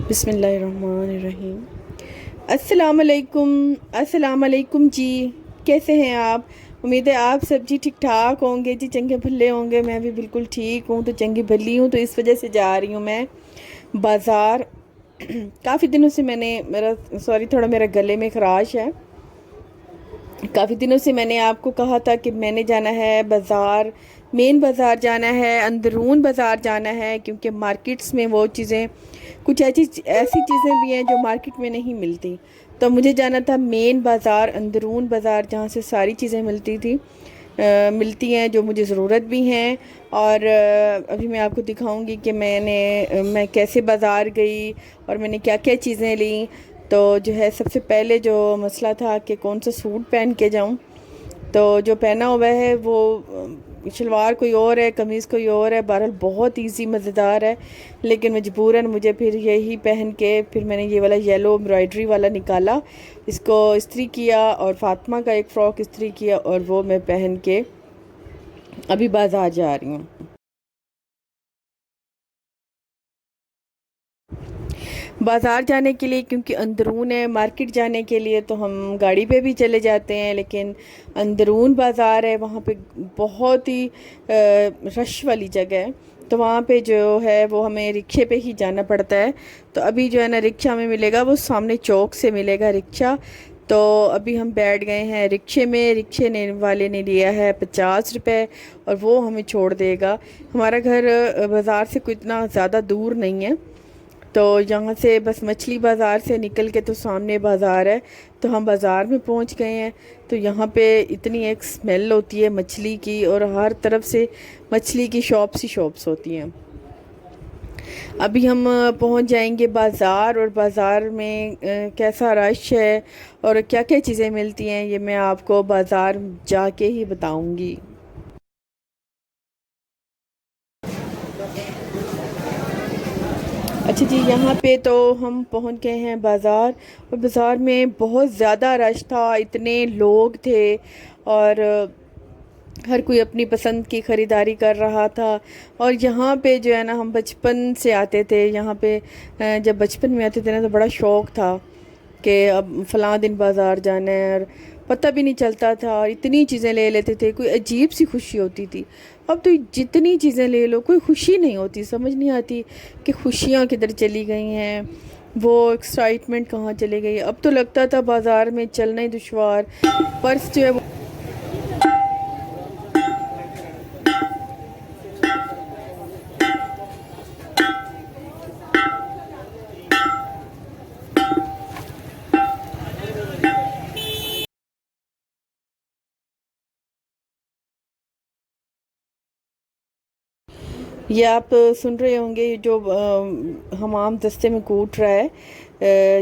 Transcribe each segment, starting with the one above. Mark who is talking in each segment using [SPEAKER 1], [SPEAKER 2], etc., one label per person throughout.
[SPEAKER 1] बिस्मिल्लाहिर्रहमानिर्रहीम। अस्सलाम वालेकुम जी। कैसे हैं आप? उम्मीद है आप सब जी ठीक ठाक होंगे जी, चंगे भले होंगे। मैं भी बिल्कुल ठीक हूँ, तो चंगी भली हूँ, तो इस वजह से जा रही हूँ मैं बाज़ार। काफ़ी दिनों से थोड़ा मेरा गले में खराश है। काफ़ी दिनों से मैंने आपको कहा था कि मैंने जाना है बाज़ार, मेन बाज़ार जाना है, अंदरून बाज़ार जाना है, क्योंकि मार्केट्स में वो चीज़ें, कुछ ऐसी चीज़ें भी हैं जो मार्केट में नहीं मिलती। तो मुझे जाना था मेन बाज़ार, अंदरून बाज़ार, जहाँ से सारी चीज़ें मिलती हैं जो मुझे ज़रूरत भी हैं। और अभी मैं आपको दिखाऊंगी कि मैं कैसे बाज़ार गई और मैंने क्या क्या चीज़ें ली। तो जो है, सबसे पहले जो मसला था कि कौन सा सूट पहन के जाऊं, तो जो पहना हुआ है वो शलवार कोई और है, कमीज़ कोई और है। बहरहाल बहुत इजी मज़ेदार है, लेकिन मजबूरन मुझे फिर यही पहन के, फिर मैंने ये वाला येलो एम्ब्रॉयडरी वाला निकाला, इसको इस्त्री किया, और फातिमा का एक फ़्रॉक इस्त्री किया, और वो मैं पहन के अभी बाज़ार जा रही हूँ। बाज़ार जाने के लिए, क्योंकि अंदरून है, मार्केट जाने के लिए तो हम गाड़ी पे भी चले जाते हैं, लेकिन अंदरून बाज़ार है, वहाँ पे बहुत ही रश वाली जगह है। तो वहाँ पे जो है वो हमें रिक्शे पे ही जाना पड़ता है। तो अभी जो है ना, रिक्शा हमें मिलेगा वो सामने चौक से मिलेगा रिक्शा। तो अभी हम बैठ गए हैं रिक्शे में। रिक्शे ने वाले ने लिया है 50 रुपये, और वो हमें छोड़ देगा। हमारा घर बाज़ार से कोई इतना ज़्यादा दूर नहीं है, तो यहाँ से बस मछली बाज़ार से निकल के तो सामने बाज़ार है। तो हम बाज़ार में पहुँच गए हैं। तो यहाँ पे इतनी एक स्मेल होती है मछली की, और हर तरफ से मछली की शॉप्स ही शॉप्स होती हैं। अभी हम पहुँच जाएंगे बाज़ार, और बाज़ार में कैसा रश है और क्या क्या चीज़ें मिलती हैं, ये मैं आपको बाज़ार जाके ही बताऊँगी। अच्छा जी, यहाँ पे तो हम पहुँच गए हैं बाज़ार, और बाज़ार में बहुत ज़्यादा रश था, इतने लोग थे, और हर कोई अपनी पसंद की ख़रीदारी कर रहा था। और यहाँ पे जो है ना, हम बचपन से आते थे यहाँ पे। जब बचपन में आते थे ना, तो बड़ा शौक़ था कि अब फ़लाँ दिन बाज़ार जाना है, और पता भी नहीं चलता था, और इतनी चीज़ें ले लेते थे, कोई अजीब सी खुशी होती थी। अब तो जितनी चीज़ें ले लो कोई खुशी नहीं होती, समझ नहीं आती कि खुशियाँ किधर चली गई हैं, वो एक्साइटमेंट कहाँ चली गई। अब तो लगता था बाज़ार में चलना ही दुश्वार, पर्स जो है वो। ये आप सुन रहे होंगे, जो हमाम दस्ते में कूट रहा है,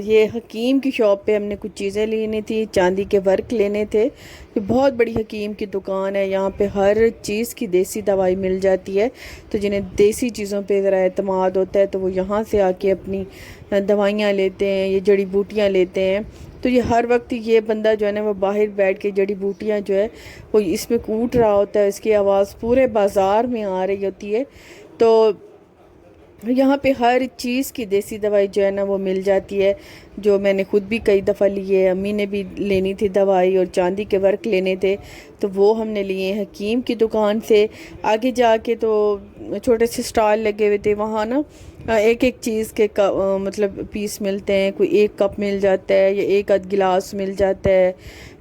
[SPEAKER 1] ये हकीम की शॉप पे हमने कुछ चीज़ें लेनी थी, चांदी के वर्क लेने थे। ये बहुत बड़ी हकीम की दुकान है, यहाँ पे हर चीज़ की देसी दवाई मिल जाती है। तो जिन्हें देसी चीज़ों पे ज़रा एतमाद होता है, तो वो यहाँ से आके अपनी दवाइयाँ लेते हैं, ये जड़ी बूटियाँ लेते हैं। तो ये हर वक्त ये बंदा जो है ना, वो बाहर बैठ के जड़ी बूटियाँ जो है वो इसमें कूट रहा होता है, इसकी आवाज़ पूरे बाज़ार में आ रही होती है। तो यहाँ पे हर चीज़ की देसी दवाई जो है ना वो मिल जाती है, जो मैंने खुद भी कई दफ़ा ली है। अम्मी ने भी लेनी थी दवाई, और चांदी के वर्क लेने थे, तो वो हमने लिए हकीम की दुकान से। आगे जाके तो छोटे से स्टॉल लगे हुए थे, वहाँ ना एक एक चीज़ के मतलब पीस मिलते हैं। कोई एक कप मिल जाता है, या एक आध गिलास मिल जाता है,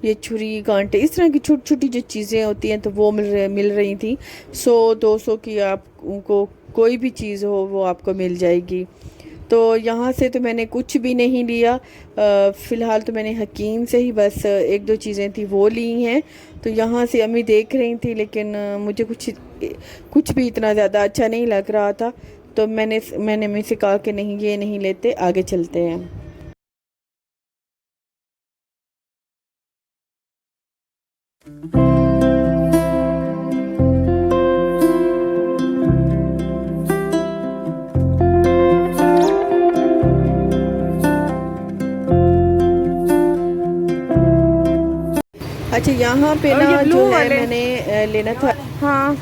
[SPEAKER 1] ये छुरी कांटे, इस तरह की छोटी छोटी जो चीज़ें होती हैं, तो वो मिल रही थी। 100-200 की आपको कोई भी चीज़ हो वो आपको मिल जाएगी। तो यहाँ से तो मैंने कुछ भी नहीं लिया। फ़िलहाल तो मैंने हकीम से ही बस एक दो चीज़ें थी वो ली हैं। तो यहाँ से अम्मी देख रही थी, लेकिन मुझे कुछ भी इतना ज़्यादा अच्छा नहीं लग रहा था। तो मैंने अम्मी से कहा कि नहीं, ये नहीं लेते, आगे चलते हैं। अच्छा, यहाँ पे ना जो है मैंने लेना था। हाँ,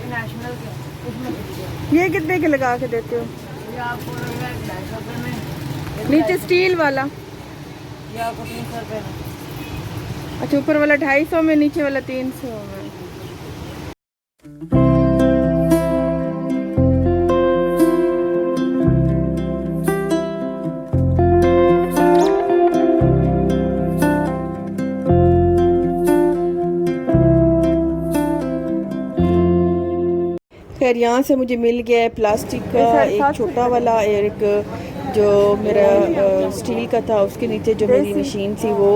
[SPEAKER 1] ये कितने के लगा के देते हो?
[SPEAKER 2] ये आपको 250 रुपये में
[SPEAKER 1] नीचे स्टील वाला
[SPEAKER 2] ये आपको 300 रुपये में।
[SPEAKER 1] अच्छा, ऊपर वाला 250 में, नीचे वाला 300 में। खैर यहाँ से मुझे मिल गया है प्लास्टिक का एक छोटा वाला, एक जो मेरा स्टील का था, उसके नीचे जो मेरी मशीन थी वो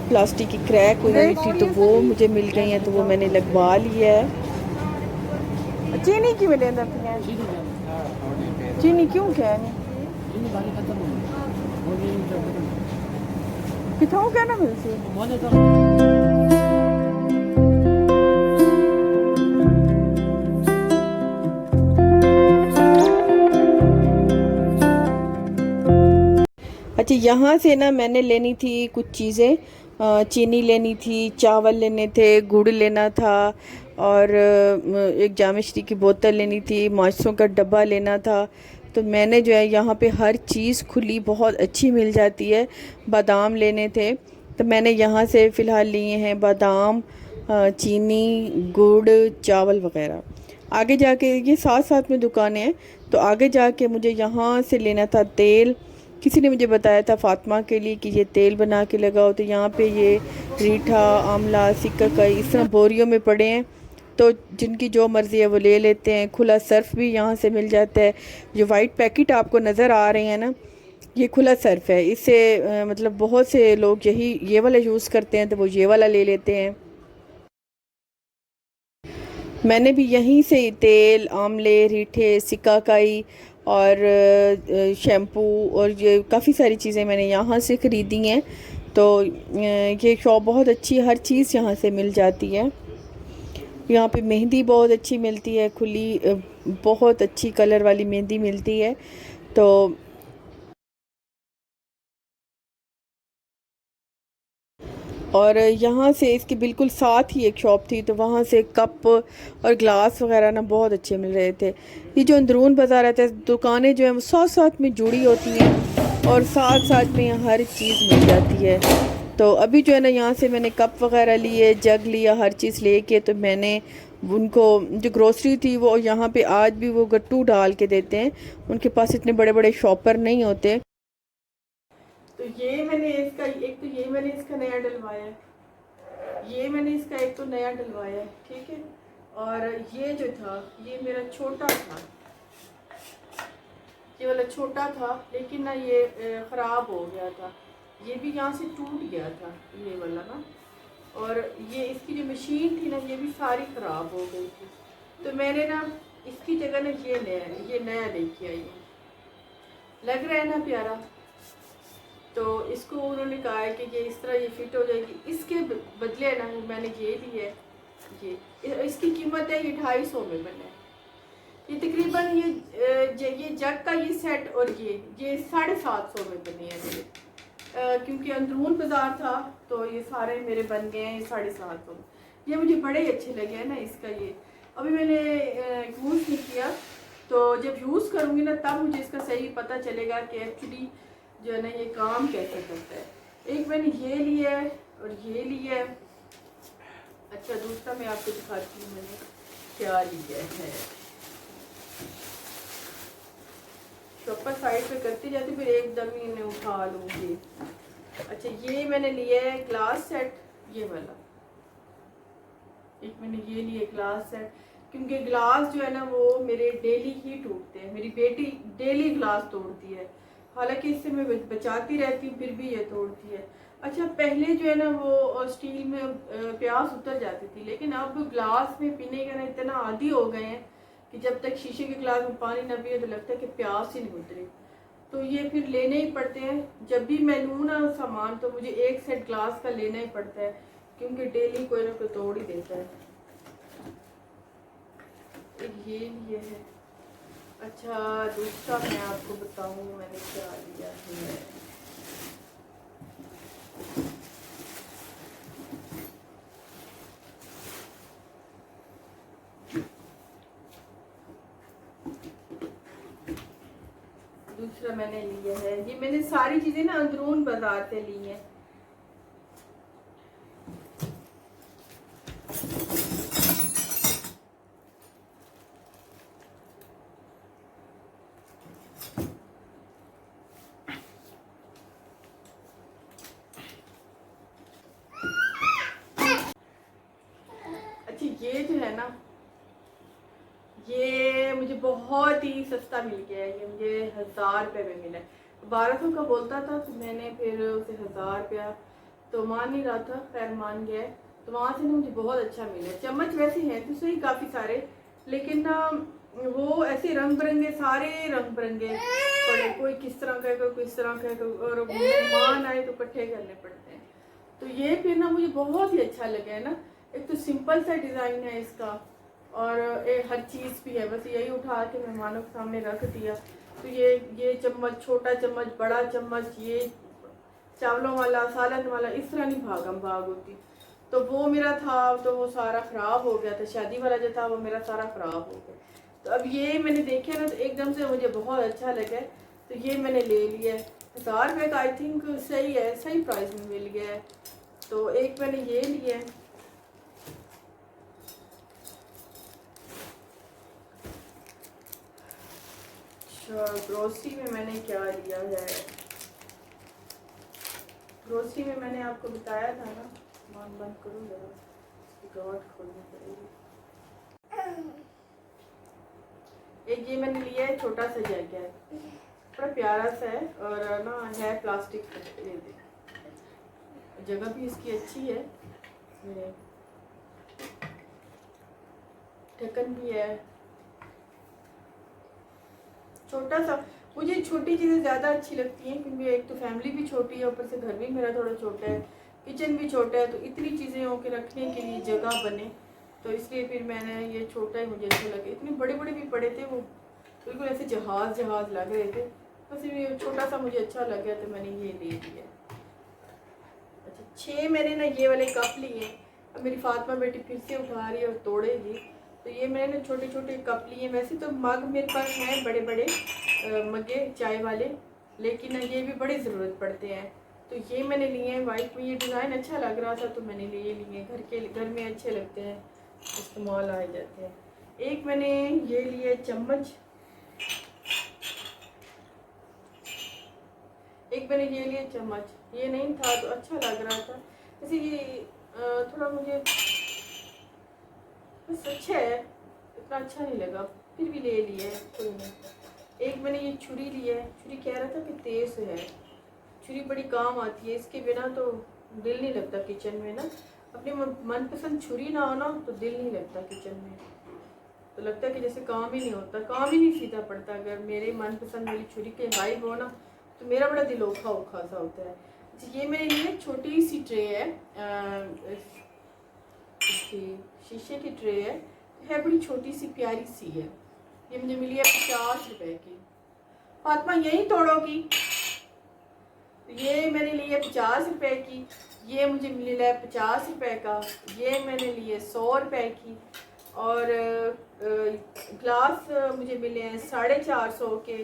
[SPEAKER 1] प्लास्टिक की क्रैक हुई हुई थी, तो वो मुझे मिल गई है, तो वो मैंने लगवा लिया है। चीनी की मिले चीनी क्यों क्या कितों क्या ना मिलती। अच्छा, यहाँ से ना मैंने लेनी थी कुछ चीज़ें, चीनी लेनी थी, चावल लेने थे, गुड़ लेना था, और एक जाम श्री की बोतल लेनी थी, माचसों का डब्बा लेना था। तो मैंने जो है यहाँ पे हर चीज़ खुली बहुत अच्छी मिल जाती है। बादाम लेने थे, तो मैंने यहाँ से फ़िलहाल लिए हैं बादाम, चीनी, गुड़, चावल वगैरह। आगे जाके ये साथ साथ में दुकानें हैं, तो आगे जाके मुझे यहाँ से लेना था तेल। किसी ने मुझे बताया था फ़ातिमा के लिए कि ये तेल बना के लगाओ, तो यहाँ पे ये रीठा, आंवला, सिकाकाई इस तरह बोरियों में पड़े हैं, तो जिनकी जो मर्ज़ी है वो ले लेते हैं। खुला सर्फ़ भी यहाँ से मिल जाता है। जो वाइट पैकेट आपको नज़र आ रहे हैं ना, ये खुला सर्फ़ है। इससे मतलब बहुत से लोग ये वाला यूज़ करते हैं, तो वो ये वाला ले लेते हैं। मैंने भी यहीं से तेल, आंवले, रीठे, सिकाकाई और शैम्पू और ये काफ़ी सारी चीज़ें मैंने यहाँ से ख़रीदी हैं। तो ये शॉप बहुत अच्छी, हर चीज़ यहाँ से मिल जाती है। यहाँ पे मेहंदी बहुत अच्छी मिलती है, खुली बहुत अच्छी कलर वाली मेहंदी मिलती है। तो और यहाँ से इसके बिल्कुल साथ ही एक शॉप थी, तो वहाँ से कप और ग्लास वगैरह ना बहुत अच्छे मिल रहे थे। ये जो अंदरून बाज़ार रहता है, दुकानें जो हैं वो साथ साथ में जुड़ी होती हैं और साथ साथ में हर चीज़ मिल जाती है। तो अभी जो है ना, यहाँ से मैंने कप वगैरह लिए, जग लिया, हर चीज़ लेके, तो मैंने उनको जो ग्रोसरी थी वो यहाँ पे आज भी वो गट्टू डाल के देते हैं, उनके पास इतने बड़े बड़े शॉपर नहीं होते। तो ये मैंने इसका एक, तो ये मैंने इसका नया डलवाया है, ये मैंने इसका एक तो नया डलवाया है, ठीक है। और ये जो था ये मेरा छोटा था, ये वाला छोटा था, लेकिन ना ये ख़राब हो गया था, ये भी यहाँ से टूट गया था ये वाला ना। और ये इसकी जो मशीन थी ना, ये भी सारी ख़राब हो गई थी, तो मैंने ना इसकी जगह ना ये नया लेके आई हूँ। लग रहा है ना प्यारा। तो इसको उन्होंने कहा है कि ये इस तरह ये फिट हो जाएगी, इसके बदले ना मैंने ये ली है। ये इसकी कीमत है, ये 250 में बना है। ये तकरीबन ये जग का ये सेट और ये 750 में बने हैं मेरे, क्योंकि अंदरून बाजार था, तो ये सारे मेरे बन गए हैं 750 में। ये मुझे बड़े अच्छे लगे हैं ना इसका। ये अभी मैंने यूज़ नहीं किया, तो जब यूज़ करूँगी ना तब मुझे इसका सही पता चलेगा कि एक्चुअली जो है ना ये काम कैसे करता है। एक मैंने ये लिया है और ये लिया है। अच्छा, दूसरा मैं आपको दिखाती हूँ मैंने क्या लिया है। शॉपर साइड पे करती जाती, फिर एकदम ही इन्हें उठा लूँगी। अच्छा, ये मैंने लिया है ग्लास सेट, ये वाला एक मैंने ये लिया ग्लास सेट, क्योंकि ग्लास जो है ना वो मेरे डेली ही टूटते हैं। मेरी बेटी डेली ग्लास तोड़ती है, हालांकि इससे मैं बचाती रहती हूँ, फिर भी ये तोड़ती है। अच्छा, पहले जो है ना वो स्टील में प्यास उतर जाती थी, लेकिन अब ग्लास में पीने का ना इतना आदी हो गए हैं कि जब तक शीशे के ग्लास में पानी ना पिए तो लगता है कि प्यास ही नहीं उतरी। तो ये फिर लेने ही पड़ते हैं। जब भी मैं लूँ ना सामान, तो मुझे एक सेट ग्लास का लेना ही पड़ता है, क्योंकि डेली कोई ना कोई तोड़ ही देता है। ये है। अच्छा, दूसरा मैं आपको बताऊँ मैंने क्या लिया है। दूसरा मैंने लिया है। ये मैंने सारी चीजें ना अंदरून बाजार से ली हैं। अच्छा ये जो है ना, ये मुझे बहुत ही सस्ता मिल गया है। ये मुझे 1000 रुपये में मिला है। 1200 का बोलता था तो मैंने फिर उसे 1000 रुपया तो मान नहीं रहा था, खैर मान गया। तो वहाँ से ना मुझे बहुत अच्छा मिला। चम्मच वैसे हैं तो सही काफ़ी सारे, लेकिन ना वो ऐसे रंग बिरंगे, सारे रंग बिरंगे पड़े, कोई किस तरह का है, कोई किस तरह का है, और मेहमान आए तो इकट्ठे करने पड़ते हैं। तो ये फिर ना मुझे बहुत ही अच्छा लगा है ना। एक तो सिंपल सा डिज़ाइन है इसका, और हर चीज़ भी है, बस यही उठा के मेहमानों के सामने रख दिया। तो ये चम्मच, छोटा चम्मच, बड़ा चम्मच, ये चावलों वाला, सालन वाला, इस तरह नहीं भागम भाग होती। तो वो मेरा था तो वो सारा ख़राब हो गया था, शादी वाला जो था वो मेरा सारा ख़राब हो गया। तो अब ये मैंने देखे ना तो एकदम से मुझे बहुत अच्छा लगा, तो ये मैंने ले लिया। 1000 रुपये का आई थिंक सही है, सही प्राइस में मिल गया है। तो एक मैंने ये लिया है। अच्छा, ग्रोसरी में मैंने क्या लिया है? ग्रोसरी में मैंने आपको बताया था ना, सामान बंद करूँ जरा, गार्ड खोलनी पड़ेगी। एक ये मैंने लिया है, छोटा सा जग है, बड़ा प्यारा सा है, और ना है प्लास्टिक का। ये जगह भी इसकी अच्छी है, ढक्कन भी है, छोटा सा। मुझे छोटी चीज़ें ज़्यादा अच्छी लगती हैं क्योंकि एक तो फैमिली भी छोटी है, ऊपर से घर भी मेरा थोड़ा छोटा है, किचन भी छोटा है, तो इतनी चीज़ें हो के रखने के लिए जगह बने, तो इसलिए फिर मैंने ये छोटा ही मुझे अच्छे लगे। इतने बड़े बड़े भी पड़े थे, वो बिल्कुल ऐसे जहाज जहाज लग रहे थे, बस ये छोटा सा मुझे अच्छा लग गया तो मैंने ये ले लिया। अच्छा 6 मैंने ना ये वाले कप लिए। अब मेरी फातिमा बेटी फिर से उठा रही है और तोड़ेगी, तो ये मैंने ना छोटे छोटे कप लिए। वैसे तो मग मेरे पास हैं बड़े बड़े मगे चाय वाले, लेकिन ये भी बड़ी ज़रूरत पड़ते हैं, तो ये मैंने लिए हैं। वाइट में ये डिज़ाइन अच्छा लग रहा था तो मैंने ये लिए। घर में अच्छे लगते हैं, इस्तेमाल आ जाते हैं। एक मैंने ये लिए चम्मच, एक मैंने ये लिए चम्मच। ये नहीं था तो अच्छा लग रहा था, जैसे ये थोड़ा मुझे बस अच्छा है, इतना अच्छा नहीं लगा, फिर भी ले लिया है, कोई नहीं। एक मैंने ये छुरी लिया है। छुरी कह रहा था कि तेज़ है, छुरी बड़ी काम आती है, इसके बिना तो दिल नहीं लगता किचन में ना। अपनी मनपसंद छुरी ना हो ना तो दिल नहीं लगता किचन में, तो लगता है कि जैसे काम ही नहीं होता, काम ही नहीं सीधा पड़ता। अगर मेरे मनपसंद वाली छुरी के गायब हो ना तो मेरा बड़ा दिल औखा औखा सा होता है। ये मेरे लिए छोटी सी ट्रे है, इसकी शीशे की ट्रे है बड़ी छोटी सी प्यारी सी है। ये मुझे मिली है 50 रुपए की। फातिमा यही तोड़ोगी? ये मैंने ली है 50 रुपए की। ये मुझे मिला है 50 रुपए का। ये मैंने लिए 100 रुपए की। और ग्लास मुझे मिले हैं 450 के।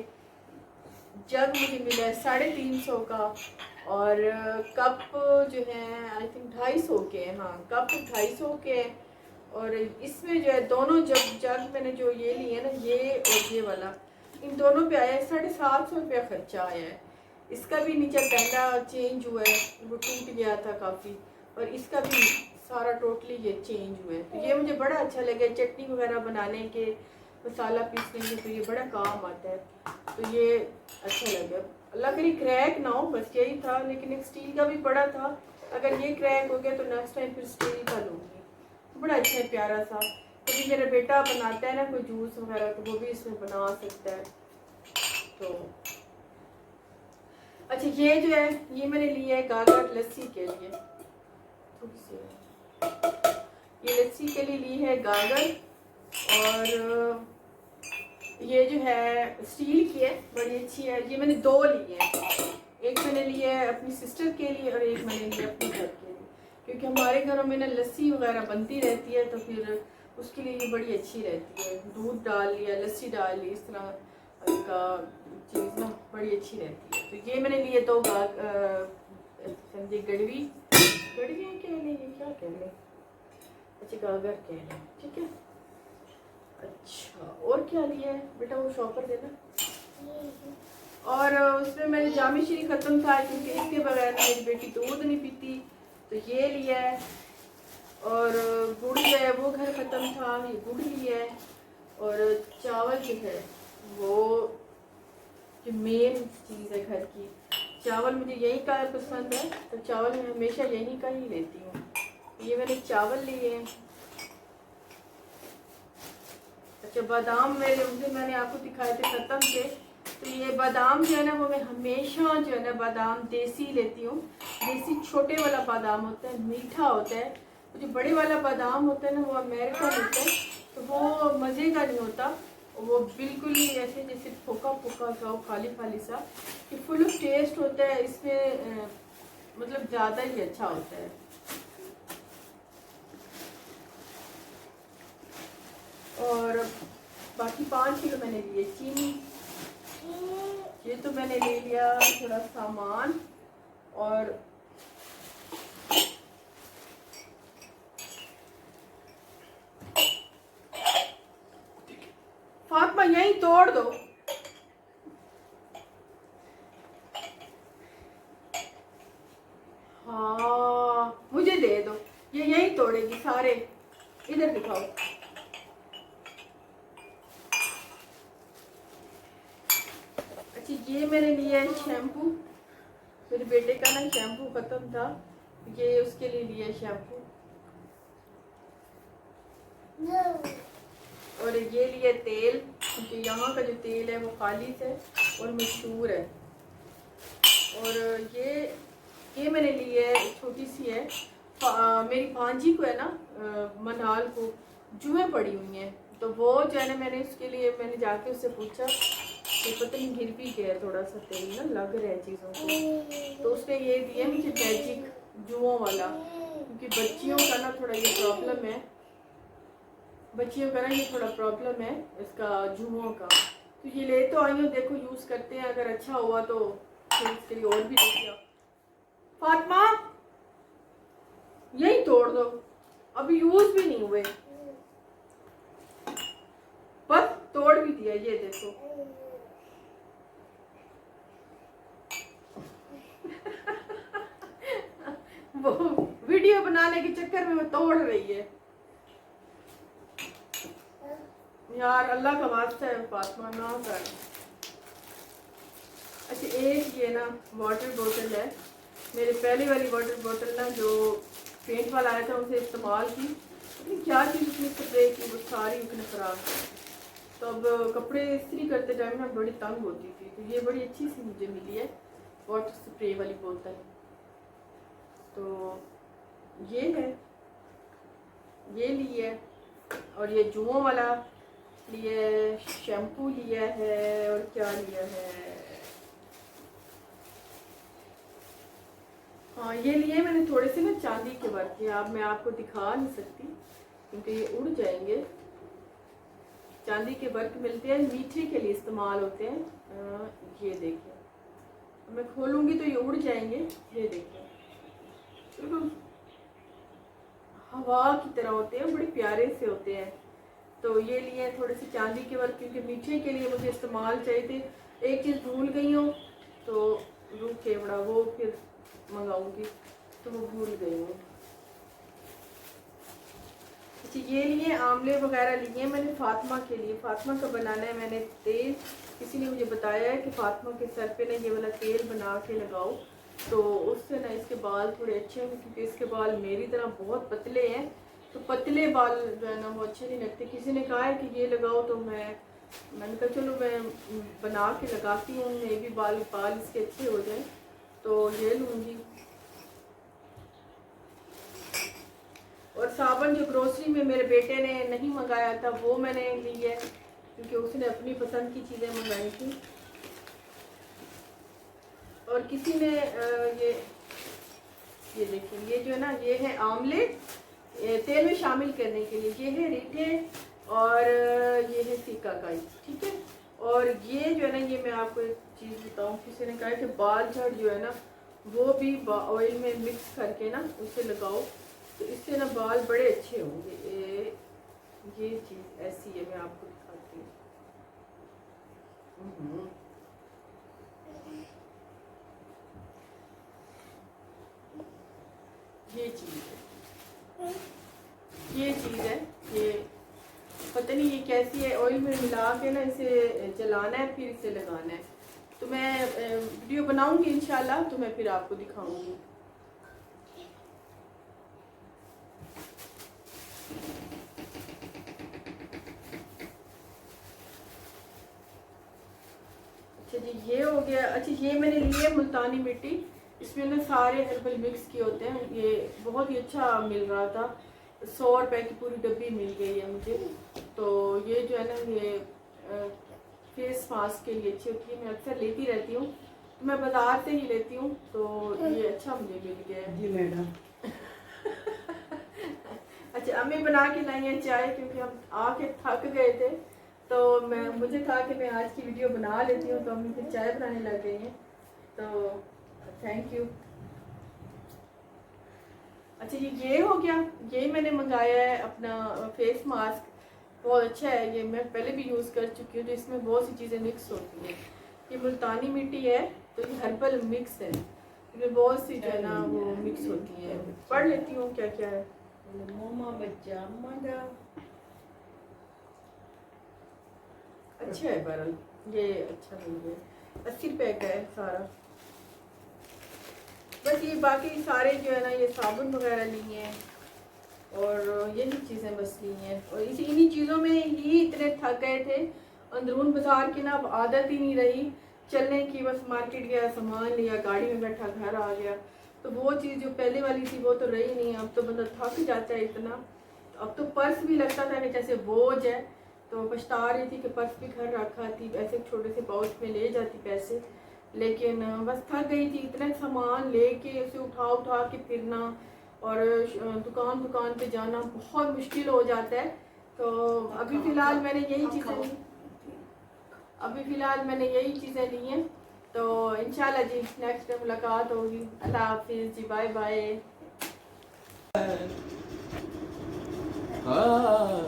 [SPEAKER 1] जग मुझे मिला है 350 का। और कप जो है आई थिंक 250 के। हाँ, कप 250 के। और इसमें जो है दोनों जग मैंने जो ये लिए ना, ये और ये वाला, इन दोनों पे आया है 750 रुपया खर्चा आया है। इसका भी नीचे पहला चेंज हुआ है, वो टूट गया था काफ़ी, और इसका भी सारा टोटली ये चेंज हुआ है। तो ये मुझे बड़ा अच्छा लगा, चटनी वगैरह बनाने के, मसाला पीसने के, तो ये बड़ा काम आता है, तो ये अच्छा लगा। अल्लाह करी क्रैक ना हो, बस यही था। लेकिन एक स्टील का भी पड़ा था, अगर ये क्रैक हो गया तो नेक्स्ट टाइम फिर स्टील का लूँगी। तो बड़ा अच्छा है, प्यारा सा। कभी मेरा बेटा बनाता है ना कोई जूस वगैरह तो वो भी इसमें बना सकता है। तो अच्छा ये जो है ये मैंने लिया है गागर लस्सी के लिए, थोड़ी सी ये लस्सी के लिए ली है गागर। और ये जो है स्टील की है, बड़ी अच्छी है। ये मैंने 2 लिए हैं, एक मैंने लिया है अपनी सिस्टर के लिए और एक मैंने लिया अपने घर के लिए, क्योंकि हमारे घरों में ना लस्सी वगैरह बनती रहती है, तो फिर उसके लिए ये बड़ी अच्छी रहती है। दूध डाल लिया, लस्सी डाल ली, इस तरह इसका चीज़ ना बड़ी अच्छी रहती है। तो ये मैंने लिए तो समझे गड़वी गड़वी कह लें, ये क्या कह लें, अच्छा गागर कह लें, ठीक है। अच्छा और क्या लिया है बेटा, वो शॉपर देना। और उसमें मैंने जामी श्री ख़त्म था क्योंकि इसके बगैर मेरी बेटी दूध नहीं पीती, तो ये लिया है। और गुड़ जो है वो घर ख़त्म था, ये गुड़ लिया है। और चावल जो है वो जो मेन चीज़ है घर की, चावल मुझे यही का पसंद है, तो चावल मैं हमेशा यही का ही लेती हूँ। ये मैंने चावल लिए हैं। अच्छा बादाम मेरे उस दिन मैंने आपको दिखाए थे ख़त्म थे, तो ये बादाम जो है ना वो मैं हमेशा जो है ना बादाम देसी लेती हूँ। देसी छोटे वाला बादाम होता है, मीठा होता है। जो बड़े वाला बादाम होता है ना वो अमेरिका होता है, तो वो मज़े का नहीं होता, वो बिल्कुल ही ऐसे जैसे फूका फूका सा, खाली खाली सा। कि फुल ऑफ टेस्ट होता है इसमें, मतलब ज़्यादा ही अच्छा होता है। और बाकी 5 किलो मैंने लिए चीनी, ये तो मैंने ले लिया थोड़ा सामान। और फातिमा यहीं तोड़ दो, हाँ मुझे दे दो, ये यहीं तोड़ेगी सारे, इधर दिखाओ। अच्छा ये मैंने लिया है शैम्पू, मेरे बेटे का ना शैम्पू ख़त्म था, ये उसके लिए लिया शैम्पू। और ये लिया तेल, क्योंकि यहाँ का जो तेल है वो खालिश है और मशहूर है। और ये मैंने ली है, छोटी सी है। मेरी भांजी को है ना, मनाल को जुएं पड़ी हुई हैं, तो वो जो है ना मैंने उसके लिए मैंने जाके उससे पूछा कि पता नहीं गिर भी गया थोड़ा सा तेल ना लग रहा है चीज़ों को, तो उसने ये दिया मुझे मैजिक जुओं वाला, क्योंकि बच्चियों का ना थोड़ा ये प्रॉब्लम है, बच्चियों का ना ये थोड़ा प्रॉब्लम है इसका जुओं का। तो ये ले तो आई हूँ, देखो यूज़ करते हैं, अगर अच्छा हुआ तो फिर इसके लिए और भी ले लिया। फातिमा यही तोड़ दो, अभी यूज भी नहीं हुए, बस तोड़ भी दिया, ये देखो। वो वीडियो बनाने के चक्कर में वो तोड़ रही है यार, अल्लाह का वास्ता है फातिमा ना कर। अच्छा एक ये ना वाटर बोतल है, मेरे पहले वाली वाटर बोतल ना जो पेंट वाला आया था उसे इस्तेमाल की, लेकिन क्या चीज़ उसने स्प्रे की वो सारी उसने खराब की। तो अब कपड़े इस्त्री करते टाइम ना बड़ी तंग होती थी, तो ये बड़ी अच्छी सी मुझे मिली है वाटर स्प्रे वाली बोतल। तो ये है, ये ली है। और ये जुओं वाला लिए, शैम्पू लिया है, और क्या लिया है, हाँ ये लिए मैंने थोड़े से ना चांदी के वर्क के, अब मैं आपको दिखा नहीं सकती क्योंकि ये उड़ जाएंगे। चांदी के वर्क मिलते हैं, मीठे के लिए इस्तेमाल होते हैं। ये देखिए, मैं खोलूंगी तो ये उड़ जाएंगे, ये देखिए हवा की तरह होते हैं, बड़े प्यारे से होते हैं। तो ये लिए थोड़े से चांदी के वर्क, क्योंकि मीठे के लिए मुझे इस्तेमाल चाहिए थे। एक चीज़ भूल गई हूँ, तो रूह केवड़ा वो फिर मंगाऊंगी, तो वो भूल गई हूँ। अच्छा ये लिए आंवले वगैरह लिए मैंने फातिमा के लिए, फातिमा का बनाना है मैंने तेल, किसी ने मुझे बताया है कि फातिमा के सर पे ना ये वाला तेल बना के लगाओ, तो उससे ना इसके बाल थोड़े अच्छे होंगे, क्योंकि इसके बाल मेरी तरह बहुत पतले हैं, तो पतले बाल जो है ना वो अच्छे नहीं लगते। किसी ने कहा है कि ये लगाओ, तो मैंने कहा चलो मैं बना के लगाती हूँ, मे भी बाल इसके अच्छे हो जाएं, तो ये लूँगी। और साबुन जो ग्रोसरी में मेरे बेटे ने नहीं मंगाया था वो मैंने ली है, क्योंकि उसने अपनी पसंद की चीज़ें मंगाई थी। और किसी ने ये देखिए, ये जो है ना ये है आंवले, तेल में शामिल करने के लिए, ये है रीठे, और ये है सीकाकाई, ठीक है। और ये जो है ना, ये मैं आपको एक चीज़ बताऊँ, किसी ने कहा कि बाल झाड़ जो है ना वो भी ऑयल में मिक्स करके ना उसे लगाओ, तो इससे ना बाल बड़े अच्छे होंगे। ये चीज़ ऐसी है, मैं आपको दिखाती हूँ। ये चीज़ है, ये चीज़ है, ये पता नहीं ये कैसी है, ऑयल में मिला के ना इसे जलाना है, फिर इसे लगाना है। तो मैं वीडियो बनाऊंगी इंशाल्लाह, तो मैं फिर आपको दिखाऊंगी। अच्छा जी, ये हो गया। अच्छा, ये मैंने लिए मुल्तानी मिट्टी, इसमें ना सारे हर्बल मिक्स किए होते हैं। ये बहुत ही अच्छा मिल रहा था, 100 रुपए की पूरी डब्बी मिल गई है मुझे। तो ये जो है ना, ये फेस मास्क के लिए अच्छी होती है, मैं अक्सर लेती रहती हूँ, तो मैं बाजार से ही लेती हूँ, तो ये अच्छा मुझे मिल गया है।
[SPEAKER 2] जी मैडम।
[SPEAKER 1] अच्छा, अम्मी बना के लाई है चाय, क्योंकि हम आके थक गए थे, तो मुझे कहा कि मैं आज की वीडियो बना लेती हूँ, तो अम्मी फिर चाय बनाने लग गई हैं, तो थैंक यू। अच्छा, ये हो गया। ये मैंने मंगाया है अपना फेस मास्क, बहुत अच्छा है, ये मैं पहले भी यूज़ कर चुकी हूँ। तो इसमें बहुत सी चीज़ें मिक्स होती हैं। ये मुल्तानी मिट्टी है, तो ये हर्बल मिक्स है, इसमें बहुत सी जो है ना वो मिक्स होती हैं। पढ़ लेती हूँ क्या क्या है।
[SPEAKER 2] मोमा बच्चा मजा।
[SPEAKER 1] अच्छा है बरल, ये अच्छा मिल गया, 80 रुपए का है सारा। बस ये बाकी सारे जो है ना, ये साबुन वगैरह लिए हैं, और यही चीज़ें बस ली हैं। और इन्हीं चीज़ों में ही इतने थक गए थे, अंदरून बाजार की ना अब आदत ही नहीं रही चलने की। बस मार्केट गया, सामान लिया, गाड़ी में बैठा, घर आ गया। तो वो चीज़ जो पहले वाली थी वो तो रही नहीं। अब तो बंदा थक जाता है इतना। अब तो पर्स भी लगता था कि जैसे बोझ है, तो पछता रही थी कि पर्स भी घर रखा थी, ऐसे छोटे से पाउच में ले जाती पैसे, लेकिन बस थक गई थी। इतना सामान लेके उसे उठा उठा के फिरना, और दुकान दुकान पे जाना बहुत मुश्किल हो जाता है। तो अभी फ़िलहाल मैंने यही चीज़ें ली हैं। तो इंशाल्लाह जी नेक्स्ट टाइम मुलाकात होगी। अल्लाह हाफिज़ जी, बाय बाय।
[SPEAKER 3] हाँ।